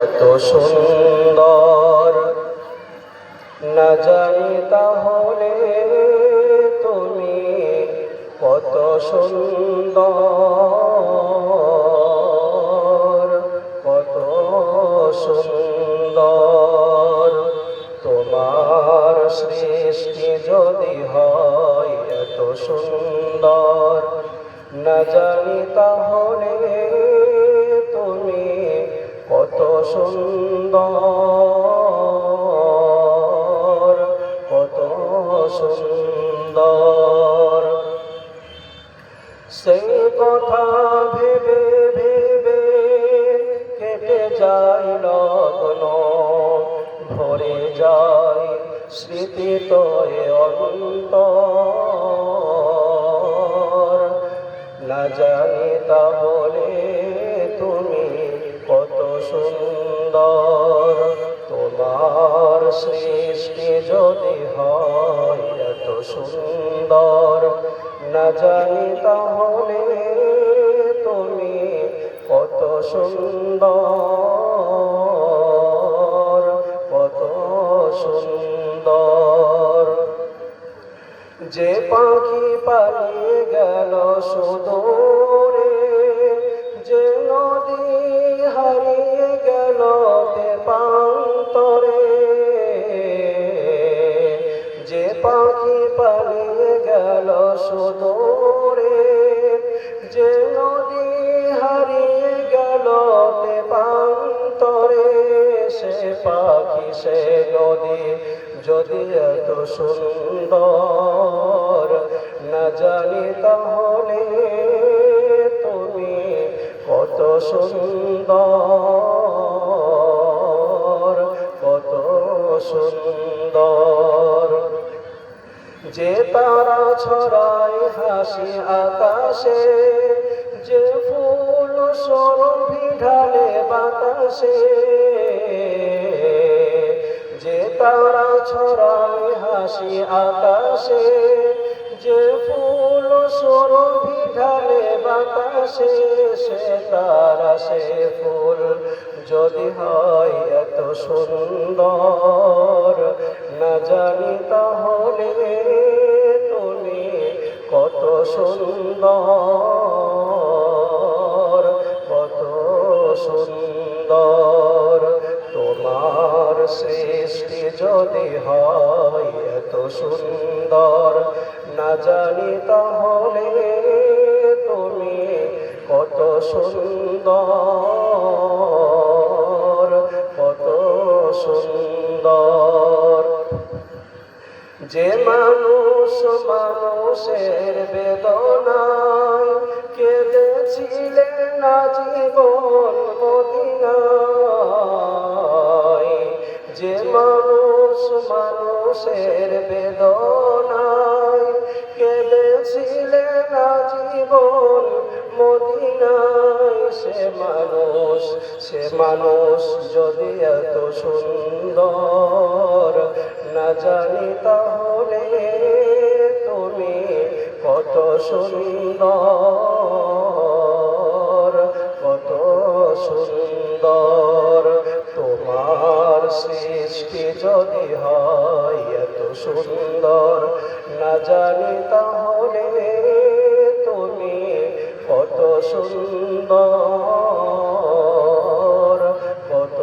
এত সুন্দর না জানি তাহলে তুমি কত সুন্দর, কত সুন্দর। তোমার সৃষ্টি যদি হয় এত সুন্দর না জানি তাহলে তুমি কত সুন্দর, কত সুন্দর। সেই কথা ভেবে ভেবে কেটে যায় লগ্ন, ভরে যায় স্মৃতিতয়ে অন্তর। না জানি তাহলে তুমি কত সুন্দর। তোমার সৃষ্টি যদি হয় এত সুন্দর না জানি তাহলে তুমি কত সুন্দর, কত সুন্দর। যে পাখি পালিয়ে গেল সুদূরে, যে নদী হারিয়ে গেল তেপান্তরে, যে পাখি পালিয়ে গেল সুদূরে, যে নদী হারিয়ে গেল তেপান্তরে, সে পাখি সে নদী যদি এত সুন্দর না জানি তাহলে তুমি কত সুন্দর, কত সুন্দর। যে তারা ছড়ায় হাসি আকাশে, যে ফুল সরভি ঢালে বাতাসে, যে তারা ছড়ায় হাসি আকাশে, যে ফুল সরভি ঢালে বাতাসে, সে তারা সে ফুল যদি হয় এত সুন্দর না জানি তাহলে তুমি কত সুন্দর, কত সুন্দর। তোমার সৃষ্টি যদি হয় এত সুন্দর না জানি তাহলে তুমি কত সুন্দর, কত সুন্দর। যে মানুষ মানুষের বেদনায় কেঁদেছিলেন না জীবন মদিনায়, যে মানুষ মানুষের বেদনায় কেঁদেছিলেন না জীবন মদিনায়, সে মানুষ যদি এত সুন্দর না জানি তাহলে তুমি কত সুন্দর, কত সুন্দর। তোমার সৃষ্টি যদি হয় এত সুন্দর না জানি তাহলে তুমি কত সুন্দর, কত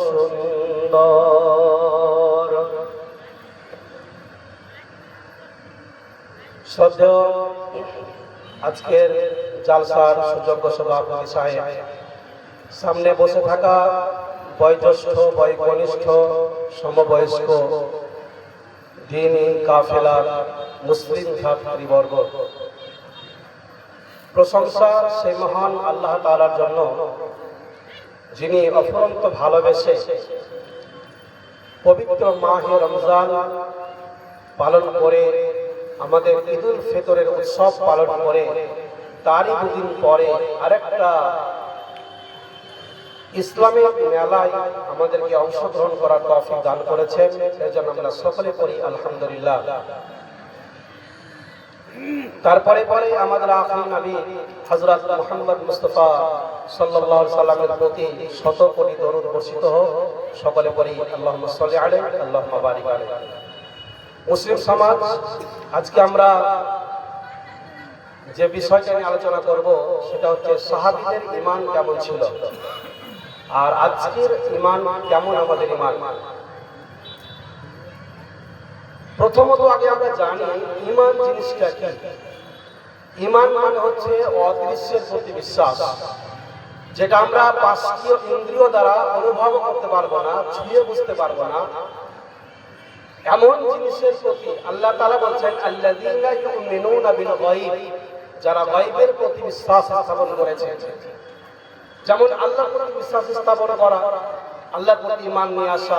সুন্দর। শ্রদ্ধেয় আজকের জালসার সুযোগ্য সভাপতি সাহেব, সামনে বসে থাকা বয়োজ্যেষ্ঠ বয়োকনিষ্ঠ সমবয়স্ক দ্বীনী কাফেলার মুসলিম ছাত্রীবর্গ, প্রশংসা সেই মহান আল্লাহ তাআলার জন্য যিনি অফুরন্ত ভালোবেসে পবিত্র মাহে রমজান পালন করে আমাদের ঈদুল ফিতরের উৎসব পালন করে তারই দুদিন পরে আরেকটা ইসলামিক মেলায় আমাদেরকে অংশগ্রহণ করার তৌফিক দান করেছেন। এর জন্য আমরা সকলে পড়ি আলহামদুলিল্লাহ। তারপরে পরে আমাদের আখির নবী হযরত মুহাম্মদ মুস্তাফা সাল্লাল্লাহু আলাইহি সাল্লামের প্রতি শত কোটি দরুদ বর্ষিত হোক। সকলে পড়ি আল্লাহুম্মা সাল্লি আলাইহি আল্লাহুম্মা বারিক আলাইহি। মুসলিম সমাজ, আজকে আমরা যে বিষয়টা নিয়ে আলোচনা করব সেটা হচ্ছে সাহাবীদের ঈমান কেমন ছিল আর আজকের ঈমান কেমন আমাদের ঈমান। প্রথমত আগে আমরা জানি ঈমান জিনিসটা কি। ঈমান মানে হচ্ছে অদৃশ্যের প্রতি বিশ্বাস, যেটা আমরা পাঁচীয় ইন্দ্রিয় দ্বারা অনুভব করতে পারবো না, ছুঁয়ে বুঝতে পারবো না, এমন জিনিসের প্রতি আল্লাহ তাআলা বলছেন আল্লাযীনা ইউমিনুনা বিল গায়ব, যারা গায়বের প্রতি বিশ্বাস স্থাপন করেছে। যেমন আল্লাহর প্রতি বিশ্বাস স্থাপন করা, আল্লাহর প্রতি ঈমান নিয়ে আসা।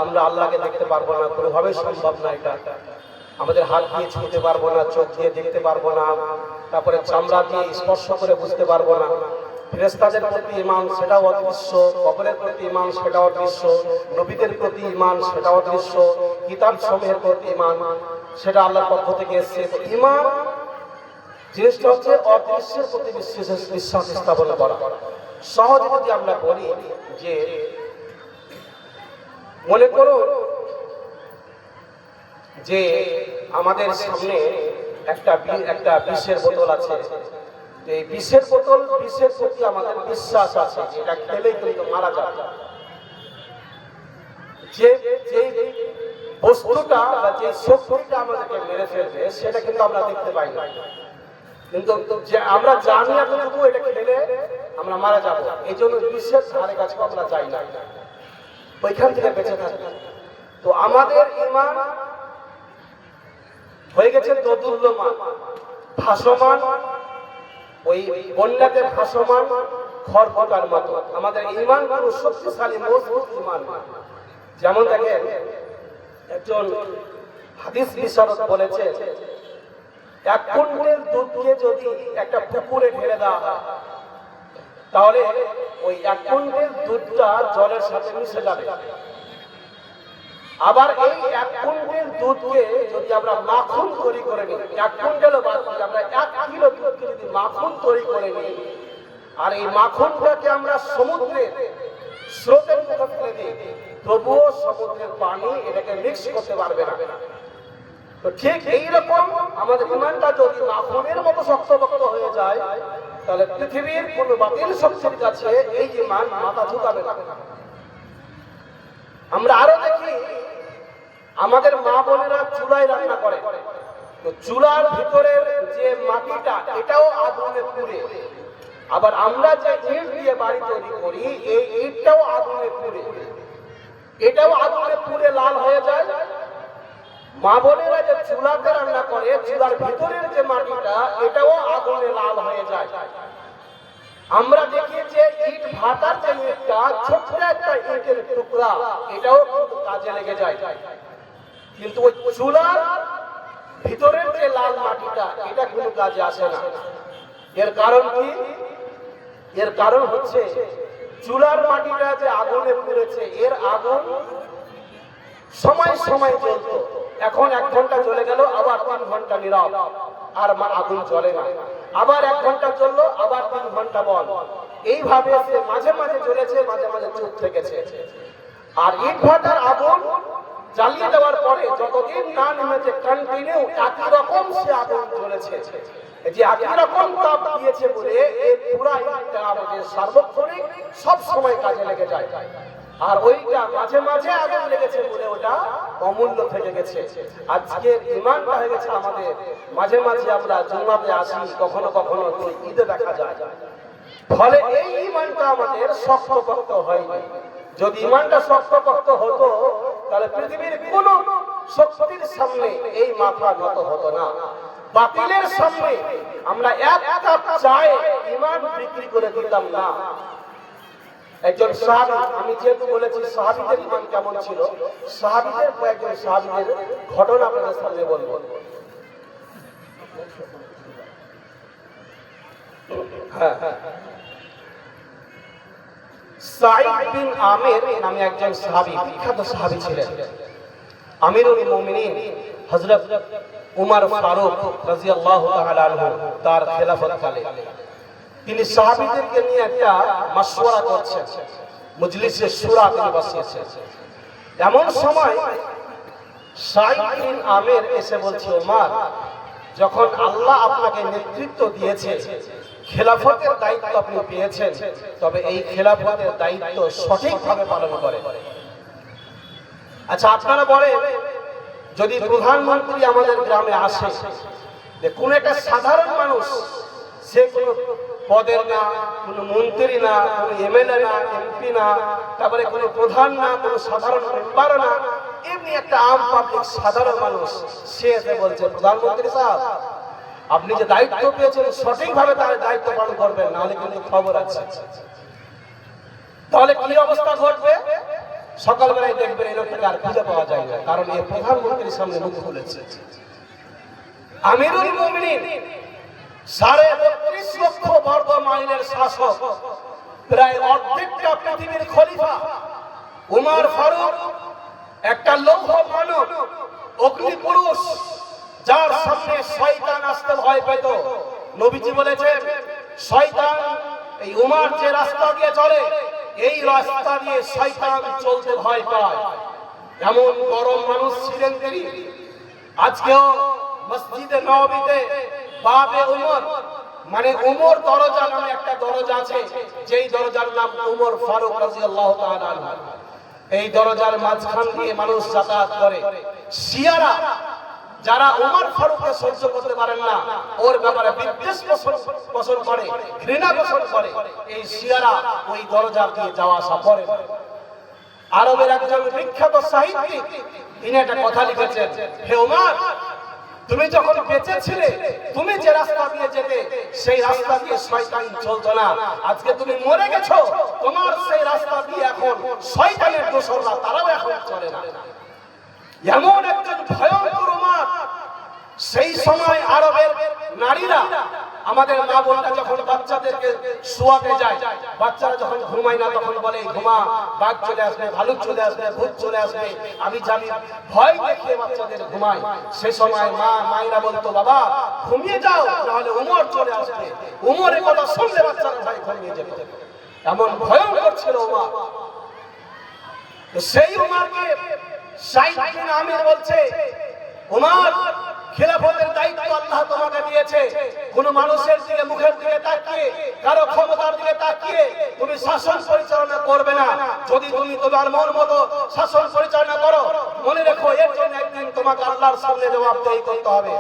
আমরা আল্লাহকে দেখতে পারবো না, কোনোভাবেই সম্ভব না। এটা আমাদের হাত দিয়ে ছুঁতে পারবো না, চোখ দিয়ে দেখতে পারবো না, তারপরে চামড়া দিয়ে স্পর্শ করে বুঝতে পারবো না। ফেরেশতাদের প্রতি ঈমান, সেটাও অদৃশ্য। কবরের প্রতি ঈমান, সেটাও অদৃশ্য। নবীদের প্রতি ঈমান, সেটাও অদৃশ্য। কিতাব সমূহের প্রতি ঈমান, সেটা আল্লাহর পক্ষ থেকে এসেছে। ঈমান জিনিসটা হচ্ছে অদৃশ্যের প্রতি বিশ্বাস স্থাপন করা। সহজে যদি আমরা বলি যে মনে করো যে আমাদের সামনে একটা বিষের বোতল আছে, এই বিষের বোতল, বিষের প্রতি আমাদের বিশ্বাস আছে, এটা খেলেই কিন্তু মারা যাবে। যে বস্তুটা বা যে শক্তিটা আমাদেরকে মেরে ফেলবে সেটা কিন্তু আমরা দেখতে পাই না, কিন্তু আমরা জানি এতটুকু এটা খেলে আমরা মারা যাবো। এই জন্য বিষের ধারে কাছে আমরা যাই না, ওইখান থেকে বেঁচে থাকি। তো আমাদের ঈমান হয়ে গেছে দোদুল্যমান, ভাসমান, ওই বন্যাতে ভাসমান খড়কুটার মতো। আমাদের ঈমান কোনো শক্তিশালী মজবুত ঈমান। যেমন দেখেন, একজন হাদিস বিশারদ বলেছে, এক কুইন্টাল দুধকে যদি একটা পুকুরে ঢেলে দেওয়া হয় তাহলে ওই এক কুইন্টাল দুধটা জলের সাথে মিশে যাবে। আবার এই এক কুইন্টাল দুধকে যদি আমরা মাখন তৈরি করে নিই, এক কুইন্টালও বাদ দিয়ে আমরা 1 কিলো দুধকে যদি মাখন তৈরি করে নিই আর এই মাখনটাকে আমরা সমুদ্রের স্রোতের মধ্যে ফেলে দিই, তবুও সমুদ্রের পানি এটাকে মিক্স করতে পারবে না। তো ঠিক এইরকম আমাদের ঈমানটা যদি মাখনের মতো শক্তপোক্ত হয়ে যায় তাহলে পৃথিবীর কোন বাতিল শক্তির কাছে এই ঈমান মাথা ঝুঁকাবে না। আমরা আরো দেখি আমাদের মা বোনেরা চুলায় রান্না করে, তো চুলার ভিতরের যে মাটিটা এটাও আগুনে পুড়ে। আবার আমরা যে ইট দিয়ে বাড়ি তৈরি করি এই ইটটাও আগুনে পুড়ে, এটাও আগুনে পুড়ে লাল হয়ে যায়। মা বোনেরা যে চুলাতে রান্না করে চুলার ভিতরের যে মাটিটা এটাও আগুনে লাল হয়ে যায়। আমরা দেখি যে ইট ভাটার যে ইটটা, ছোট্ট একটা ইটের টুকরা, এটাও কিন্তু কাজে লেগে যায়। কিন্তু ওই চুলার ভিতরের যে লাল মাটিটা এটা কিন্তু কাজে আসে না। এর কারণ কি? এর কারণ হচ্ছে চুলার মাটিটা যে আগুনে পুড়েছে, এর আগুন সময় সময় জ্বলতো। এখন 1 ঘন্টা চলে গেল, আবার 3 ঘন্টা নীরব, আর আগুন জ্বলে না। আবার 1 ঘন্টা চললো, আবার 3 ঘন্টা বন্ধ। এইভাবে সে মাঝে মাঝে জ্বলেছে, মাঝে মাঝে চুপ থেকেছে। আর ইট ভাটার আগুন জ্বালিয়ে দেওয়ার পরে যতদিন না নেমেছে কন্টিনিউ একই রকম সে আগুন জ্বলেছে। যে একই রকম তাপ দিয়েছে বলে এই পুরা ইটটা আমাদের সার্বক্ষণিক সব সময় কাজে লেগে যায়। আর ওইটা মাঝে মাঝে আগুন লেগেছে বলে ওটা অমূল্য থেকে গেছে। আজকের ঈমানটা হয়ে গেছে আমাদের, মাঝে মাঝে আমরা জুমাতে আসি, কখনো কখনো ঈদে দেখা যায়। ফলে এই ঈমানটা আমাদের শক্তপোক্ত হয়নি। যদি ঈমানটা শক্তপোক্ত হতো তাহলে পৃথিবীর কোন শক্তির সামনে এই মাথা নত হতো না। বাতিলের সামনে আমরা এক কাপ চায়ে ঈমান বিক্রি করে দিতাম না। একজন সাহাবী, আমি যেহেতু বলেছি সাহাবীদের ঈমান কেমন ছিল, সাহাবীদের কয়েকজন সাহাবীদের ঘটনা আপনাদের সামনে বলবো। সাঈদ বিন আমির নামে একজন সাহাবী, বিখ্যাত সাহাবী ছিলেন। আমিরুল মুমিনিন হযরত উমর ফারুক রাদিয়াল্লাহু তাআলা আনহু তার খেলাফত কালে তিনি সাহাবীদেরকে নিয়ে একটা মাশওয়ারা করছেন, মজলিসে শুরা তিনি বসিয়েছেন। এমন সময় সাঈদ বিন আমির এসে বলছে, ওমর, যখন আল্লাহ আপনাকে নেতৃত্ব দিয়েছে, খেলাফতের দায়িত্ব আপনি পেয়েছেন, তবে এই খেলাফতের দায়িত্ব সঠিকভাবে পালন করে। আচ্ছা, আপনারা বলেন, যদি প্রধানমন্ত্রী আমাদের গ্রামে আসে, কোন একটা সাধারণ মানুষ, সে কোনো পদের না, কোনো মন্ত্রী না, কোনো এমএলএ না, এমপি না, তারপরে কোনো প্রধান না, কোনো সাধারণ মেম্বার না, এমনি একটা আম পাবলিক সাধারণ মানুষ, সে এসে বলছে, প্রধানমন্ত্রী সাহেব, আপনি যে দায়িত্ব পেয়েছেন সঠিকভাবে তার দায়িত্ব পালন করবেন, নাহলে কিন্তু খবর আছে। তাহলে কি অবস্থা ঘটবে? সকালবেলায় দেখবেন এই লোকটাকে আর খুঁজে পাওয়া যায় না, কারণ এই প্রধানমন্ত্রীর সামনে মুখ খুলেছে। আমিরুল মুমিনিন ৩২ লক্ষ বর্গ মাইলের শাসক, প্রায় অর্ধেকটা পৃথিবীর খলিফা উমর ফারুক, একটা লৌহ মানব, অগ্নি পুরুষ, যার সামনে শয়তান আসতে ভয় পেত। নবীজি বলেছেন, শয়তান এই উমর যে রাস্তা দিয়ে চলে, এই রাস্তা দিয়ে শয়তান চলতে ভয় পায়। এমন গরম মানুষ ছিলেন তিনি। আজকেও মসজিদে নববীতে বাবে উমর, মানে উমর দরজা নামে একটা দরজা আছে, যেই দরজার নাম উমর ফারুক রাদিয়াল্লাহু তাআলা আনহু। এই দরজার মাঝখান দিয়ে মানুষ যাতায়াত করে। শিয়ারা যারা উমর ফারুককে সহ্য করতে পারেন না, ওর ব্যাপারে বিদ্বেষ পোষণ করে, ঘৃণা পোষণ করে, এই শিয়ারা ওই দরজা দিয়ে যাওয়া আসা করে। আরবের একজন বিখ্যাত সাহিত্যিক তিনি একটা কথা লিখেছেন, হে উমর, তুমি যখন বেঁচে ছিলে, তুমি যে রাস্তা দিয়ে যেতে, সেই রাস্তা দিয়ে শয়তান চলতো না। আজকে তুমি মরে গেছো, তোমার সেই রাস্তা দিয়ে এখন শয়তানের দোসররা, তারাও এখন চলে না। এমন একজন ভয়ঙ্কর উমর। সেই সময় আরবের নারীরা, আমাদের মা বোনরা যখন বাচ্চাদেরকে শোয়াতে যায়, বাচ্চারা যখন ঘুমায় না, তখন বলে, ঘুমা, বাঘ চলে আসবে, ভালুক চলে আসবে, ভূত চলে আসবে, আমি জানি, ভয় দেখিয়ে বাচ্চাদের ঘুমায়। সে সময় মায়েরা বলতো, বাবা ঘুমিয়ে যাও, নাহলে উমর চলে আসবে। উমরের কথা শুনলে বাচ্চারা ভয় ঘুমিয়ে যেত। এমন ভয়ঙ্কর ছিল উমর। সেই উমরকে সাঈদ বিন আমির বলছে, উমর, খেলাফতের দায়িত্ব আল্লাহ তোমাকে দিয়েছে। কোন মানুষের দিকে, মুখের দিকে তাকিয়ে, কারো ক্ষমতার দিকে তাকিয়ে তুমি শাসন পরিচালনা করবে না। যদি তুমি তোমার মন মতো শাসন পরিচালনা করো, মনে রেখো, এর জন্য একদিন তোমাকে আল্লাহর সামনে জবাবদিহি করতে হবে।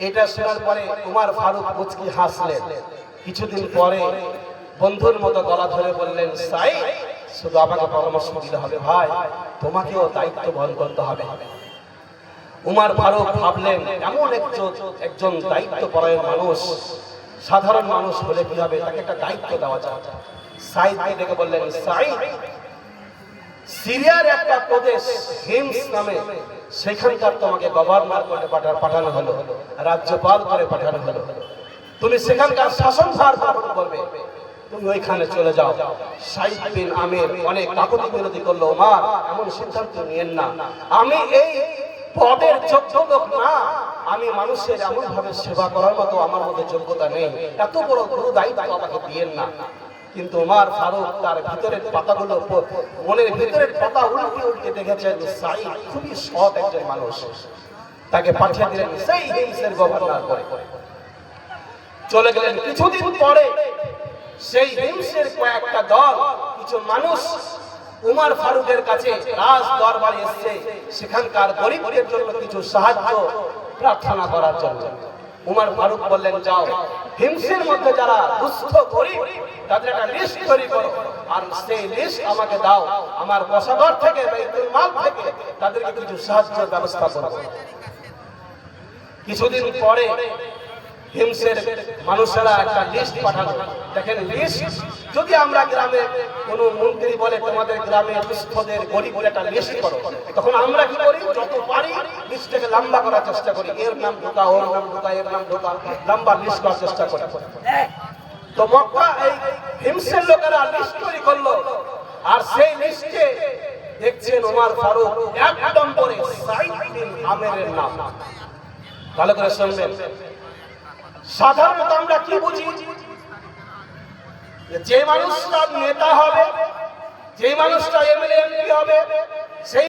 এটা শোনার পরে উমর ফারুক মুচকি হাসলেন। কিছুদিন পরে বন্ধুর মতো গলা ধরে বললেন, সাঈদ, শুধু আমাকে পরামর্শ দিলে হবে ভাই, তোমাকেও দায়িত্ব বহন করতে হবে। উমর ফারুক ভাবলেন, এমন একজন দায়িত্ব পরায়ণ মানুষ, সাধারণ মানুষ হলে কি হবে, তাকে একটা দায়িত্ব দেওয়া যায়। সাঈদকে ডেকে বললেন, সাঈদ, সিরিয়ার একটা প্রদেশ হিমস নামে, সেখানকার তোমাকে গভর্নর করে পাঠানো হলো, রাজ্যপাল করে পাঠানো হলো। তুমি সেখানকার শাসনভার গ্রহণ করবে, তুমি ওইখানে চলে যাও। সাঈদ বিন আমির অনেক কাকুতি বিরোধী করলো, উমর, এমন সিদ্ধান্ত নিয়েন না, আমি এই পদের যোগ্য লোক না, আমি মানুষের এমন ভাবে সেবা করার মতো আমার মধ্যে যোগ্যতা নেই, এত বড় গুরু দায়িত্ব আমাকে দিয়েন না। কিন্তু উমর ফারুক তার ভিতরের পাতাগুলো, মনের ভিতরের পাতা উল্টে উল্টে দেখেছেন সাঈদ খুবই সৎ একজন মানুষ, তাকে পাঠিয়ে দিলেন সেই হিমসের গভর্নর করে। চলে গেলেন। কিছুদিন পরে সেই হিমসের কয়েকটা দল, কিছু মানুষ উমর ফারুকের কাছে রাজ দরবারে এসেছে, সেখানকার গরিবদের জন্য কিছু সাহায্য প্রার্থনা করার জন্য। উমর ফারুক বললেন, যাও, হিমসের মধ্যে যারা দুস্থ গরিব, তাদের একটা লিস্ট তৈরি করো, আর সেই লিস্ট আমাকে দাও, আমার কোষাগার থেকে, বাইতুল মাল থেকে তাদেরকে কিছু সাহায্যের ব্যবস্থা করো। কিছুদিন পরে হিমসের মানুষেরা একটা লিস্ট পাঠালো। দেখেন, লিস্ট যদি আমরা গ্রামে কোনো মন্ত্রী বলে, তোমাদের গ্রামে দুস্থদের গরিবদের একটা লিস্ট করো, তখন আমরা কি করি, যত পারি লিস্টটাকে লম্বা করার চেষ্টা করি, এর নাম ঢোকা, ওর নাম ঢোকা, এর নাম ঢোকা, লম্বা লিস্ট করার চেষ্টা করি। তো মক্কা এই হিমসের লোকেরা লিস্ট তৈরি করলো, আর সেই লিস্টে দেখছেন ওমর ফারুক একদম পরে সাইদ বিন আমেরের নাম। ভালো করে শুনবেন। সাধারণত আমরা কি বুঝি, যে মানুষটা নেতা হবে, যে মানুষটা এমএলএ এমপি হবে, সেই